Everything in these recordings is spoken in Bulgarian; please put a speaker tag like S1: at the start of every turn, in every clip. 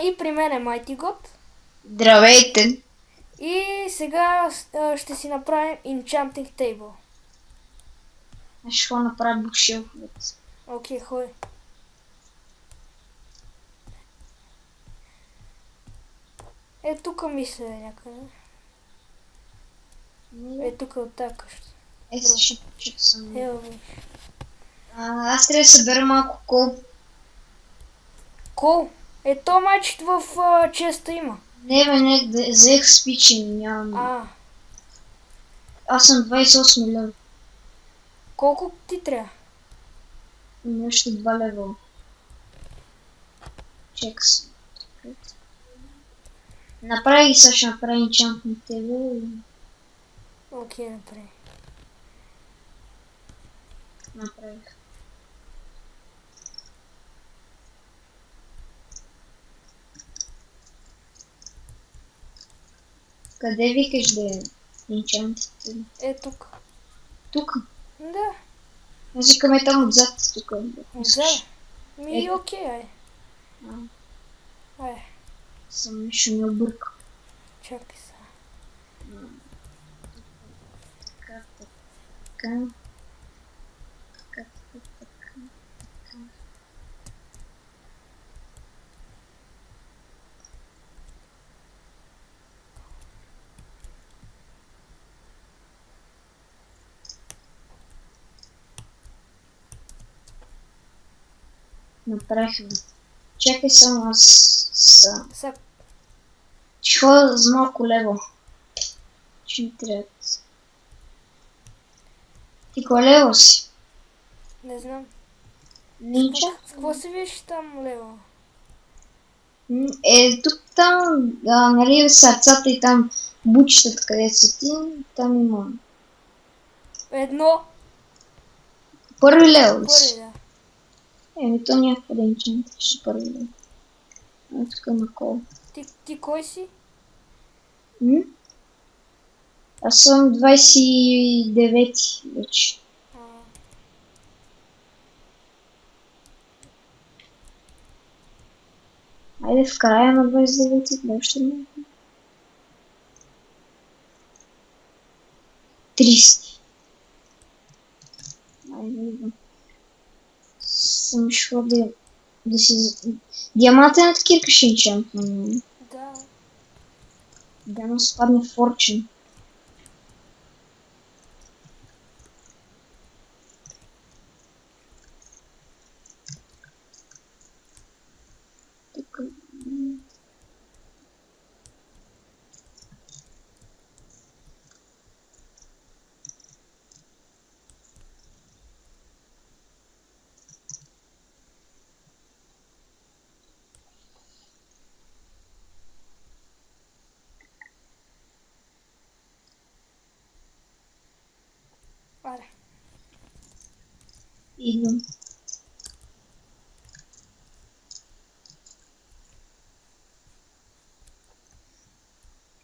S1: И при мен е Mighty God.
S2: Здравейте!
S1: И сега ще си направим Enchanting Table.
S2: Аз ще го направя букшелфовете.
S1: Окей, хой. Е, тук мисля някъде. Е, тук от тази къща.
S2: Ще съм.
S1: Ево, виж.
S2: Аз трябва да събера малко кол.
S1: Кол. Е, то майчето в честа има.
S2: Не, взех спичи, нямам.
S1: А,
S2: Аз съм 28 лева.
S1: колко ти трябва?
S2: Има още 2 лева. Чека се. Направи ги, сега ще направи Enchantment Table и
S1: Окей, направи.
S2: направих. Къде викаш да е Enchanted Table?
S1: Е, тук.
S2: Тук.
S1: Да,
S2: Аз викаме там отзад, тук.
S1: отзад. Ми,
S2: Е.
S1: окей, ай.
S2: А,
S1: Ай,
S2: съм нещо ми обърка.
S1: чакай сега.
S2: Така, така. Така. Направих го. Чакай само аз съм.
S1: Сега,
S2: Ще ходя за малко лево. Ще ми трябва. Ти кой лево си?
S1: не знам.
S2: Нича?
S1: С какво се виж там лево?
S2: Тук там, нали, сърцата и там бучетата, където са ти, там има.
S1: Едно.
S2: Първи лево ли
S1: Първи,
S2: си?
S1: да.
S2: То някакво да ще първи лево. Тук има кол.
S1: Ти кой си?
S2: Аз съм 29 вече.
S1: А,
S2: Айде в края на 29 да още не. 30. Айде да. Съм шла да си... Диамантената кирка ще енчантвам.
S1: да.
S2: Да му спадне форчин. Тук...
S1: Аре.
S2: Идвам.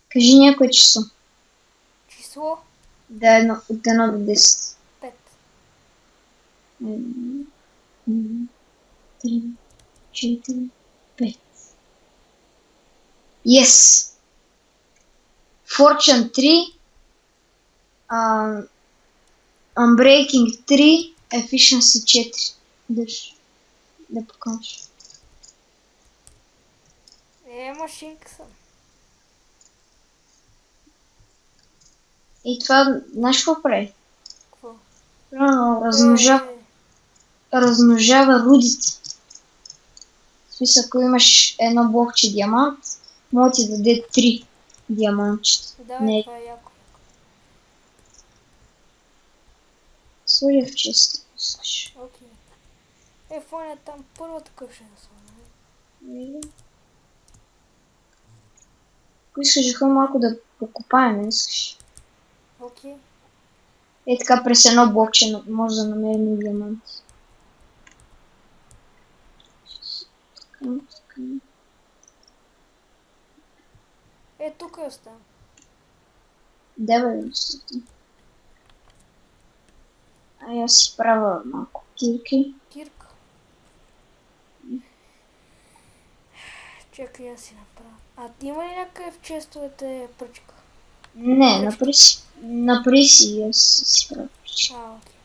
S2: Кажи някое число.
S1: Число
S2: Да, от 1 до 10.
S1: 5.
S2: 1, 2, 3, 4, 5. Yes! Fortune 3, Unbreaking 3, Efficiency 4. Държи. Да покажа.
S1: Е, машинка съм.
S2: И това, знаеш какво прави?
S1: Какво?
S2: Размножава рудите. В смисъл, ако имаш едно блокче диамант, може да ти даде 3 диамантчета.
S1: Да,
S2: Не,
S1: това е яко.
S2: сложи в честа. Искаш.
S1: Окей. Е, фоня там първата къща да сложим.
S2: Ако искаш да малко да покопаем, не искаш.
S1: Окей.
S2: Е така през едно блокче може да намерим диамант. Така.
S1: Е, тук е остана.
S2: Давай да се. Аз си правя малко кирки.
S1: Кирка. Чакай да си направя. А ти има ли някъде в честовете пръчка?
S2: Не, направи си и аз си правя.
S1: Окей.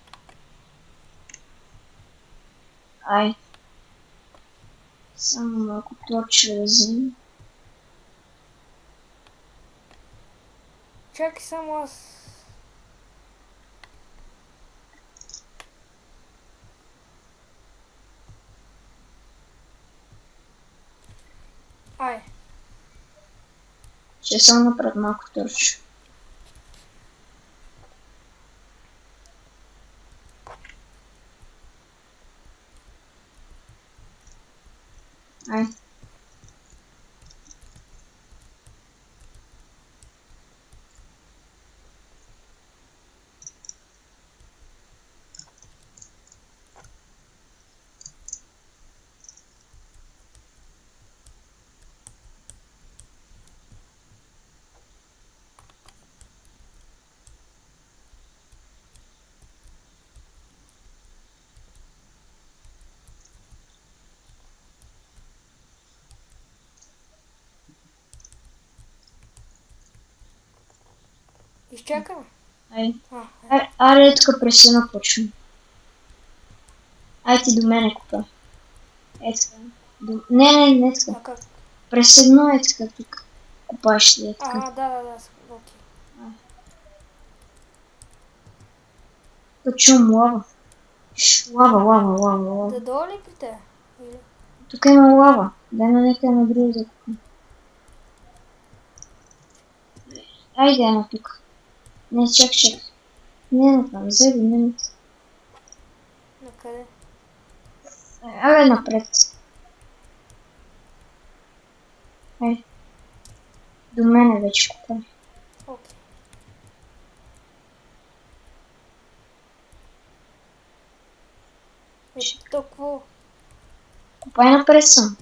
S2: Ай, само малко плоча да взема.
S1: Чакай само аз. Ай,
S2: Ще само направя малко торчо. Ай.
S1: изчакаме.
S2: Ай.
S1: Ай.
S2: Аре, тук през едно почвам. Ай ти до мене купа. Е така. Не така.
S1: А как?
S2: През едно е така тук. Купаш ли е така.
S1: Да, окей.
S2: Тук чувам лава. Лава.
S1: Да долу ли при те? Или?
S2: Тук има лава. Дай на нека на друго да купим. Айде едно тук. Не, чак. Не там, взеби, не.
S1: Накъде?
S2: Абе напред. Ай. До мене вече купай.
S1: Окей. Толкова.
S2: Купай напред съм.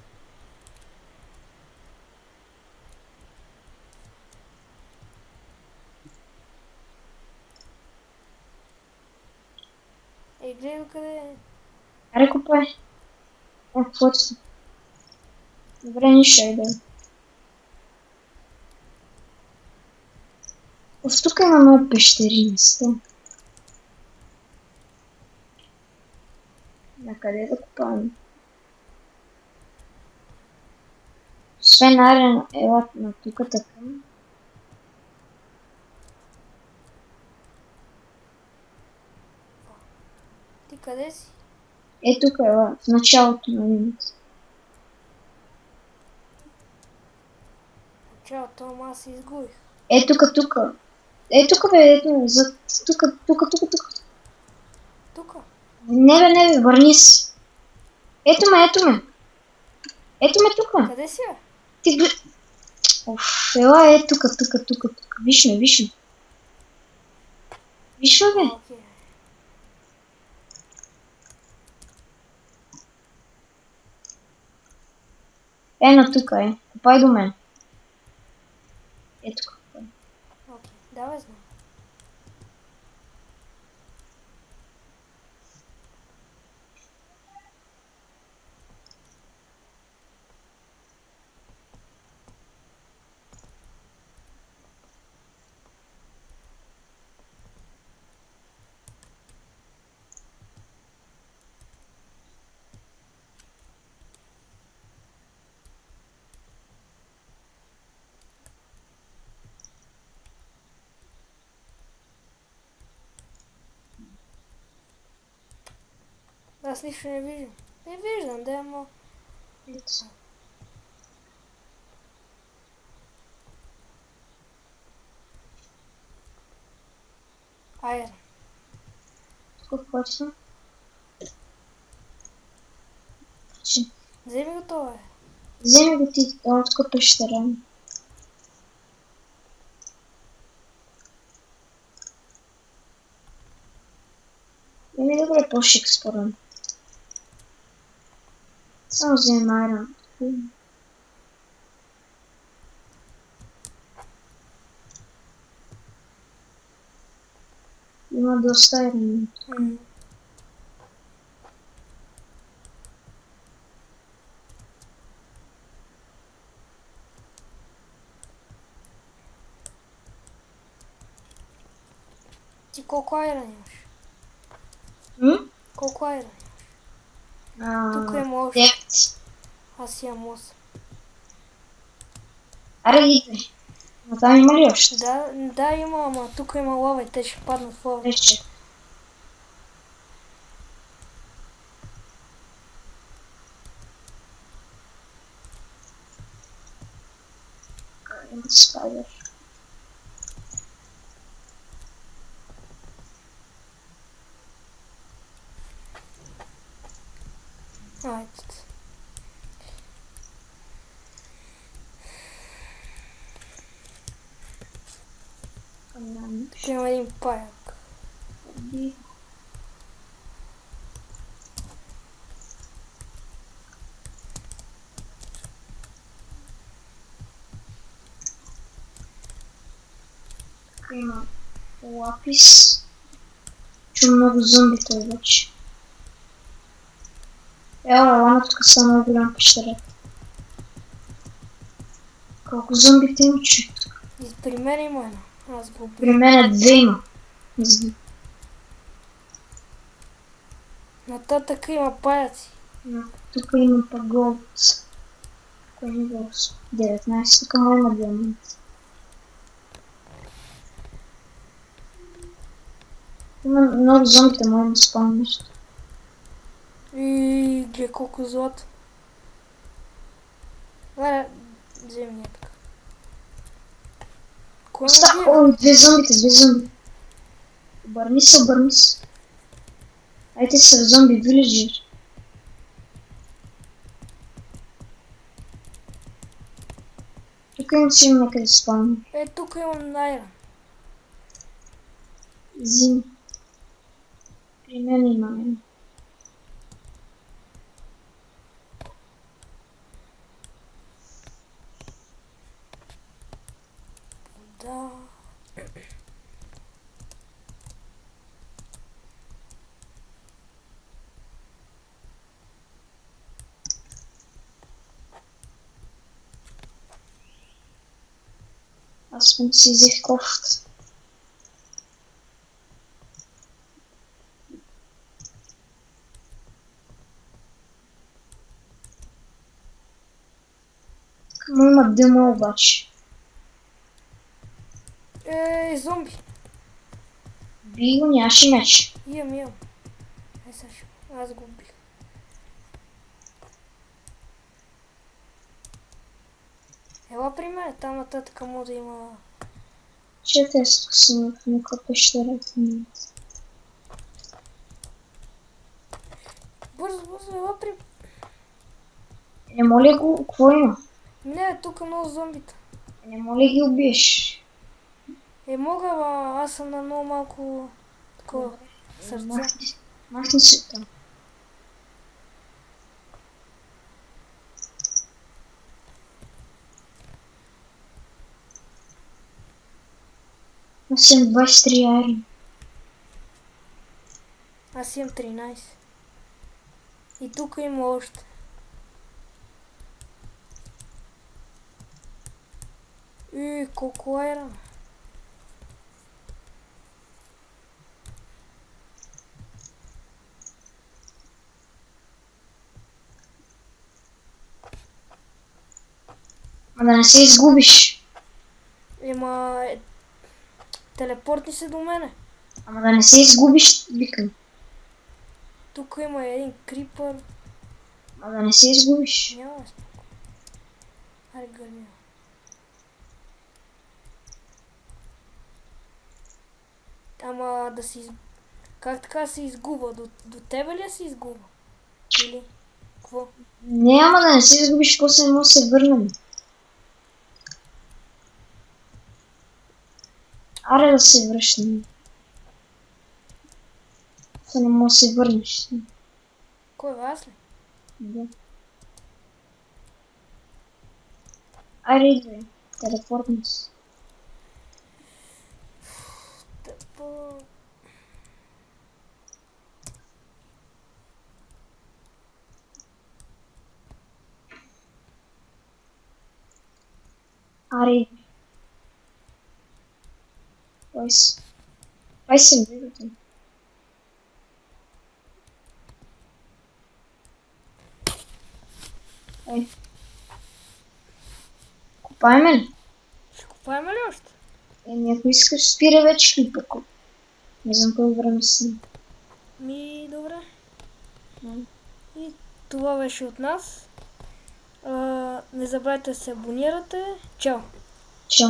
S1: Гледай къде е.
S2: Аре купай. Каквото си. Добре, нищо е да. Тук има много пещери места. Накъде да купаваме? Освен арен, ела на тук така.
S1: Ти къде си?
S2: Е тук ела, в началото на минута.
S1: Началото, ама аз се изгубих.
S2: Е тук. Е тук бе, ето, тук.
S1: Тук?
S2: Не бе, върни се. Ето ме. Ето ме тук.
S1: Къде си бе?
S2: Ти глед... Оф, ела е тук. Виж ме. Виж ме бе.
S1: Окей.
S2: Ено тук е. Купай до мен. Е тук.
S1: Окей. Давай знам. Аз нищо не виждам. Не виждам, да, ама...
S2: Ето.
S1: Айде.
S2: Тук почвам.
S1: Вземи го това, бе.
S2: Вземи го ти от тук пещера. Еми добре, по-шик според. Само вземем айрон. Има доста айрон.
S1: Ти колко айрон имаш?
S2: М?
S1: Колко айрон? Тук
S2: А,
S1: има още.
S2: 9.
S1: Аз имам 8.
S2: Аре, идвай. Но там има ли още?
S1: Да, има, ама тук има лава и те ще паднат в лава.
S2: Вече. Има спайдер.
S1: Айде. Тук има един паяк.
S2: Тук има лапис. Чу много зомбита обаче. Ела, тук са много голям пещера. Колко зомбите има, че?
S1: И при мен има едно. Аз го убих.
S2: При мен две има. Не знам.
S1: Нататък има паяци.
S2: Но тук има па голд. Кой е голд? 19. Тук му има диамант. Има много зомбите, може да спам нещо.
S1: И гледай колко злато. Лара, вземи я така. Кой ме бие?
S2: Ой, две зомби. Обърни се. Айде са зомби вилиджер. Тук им си има къде спам.
S1: Тук имам айрон.
S2: Зим. При мен имаме.
S1: Да.
S2: Аз съм си взех кофта. Му има дъма обаче.
S1: Зомби.
S2: Би го, нямаше меч.
S1: Имам. Ай сега аз го убих. Ела при мен, там нататък може да има...
S2: Чете, аз тук съм в някаква пещера.
S1: Бързо, ела при...
S2: Не моля го, какво има?
S1: Не, тук много зомбита.
S2: Не моля ги убиеш.
S1: Мога, аз съм на много малко... такова сърце.
S2: Махни се там. Аз съм 23 айрон.
S1: Аз имам 13. И тук има още. Колко айрон.
S2: Да не се изгубиш.
S1: Телепортни се до мене.
S2: Ама да не се изгубиш, викам.
S1: Тук има един крипър.
S2: Ама да не се изгубиш.
S1: Няма споко. Аре гърмя. Ама да се Как така се изгуба? До тебе ли се изгуба? Или? Какво?
S2: Не, ама да не се изгубиш, после не може да се върнем. Аре да се връщам. После не може да се върнеш.
S1: Кой, аз ли?
S2: Да. Айде, идвай. Телепортни се. Аре. 20 се двигате. Ей. Копаеме ли?
S1: Ще купаем ли още?
S2: Ако искаш, спира вече клипа. Не знам колко време си.
S1: Добре.
S2: М.
S1: И това беше от нас. Не забравяйте да се абонирате. Чао!
S2: Чао.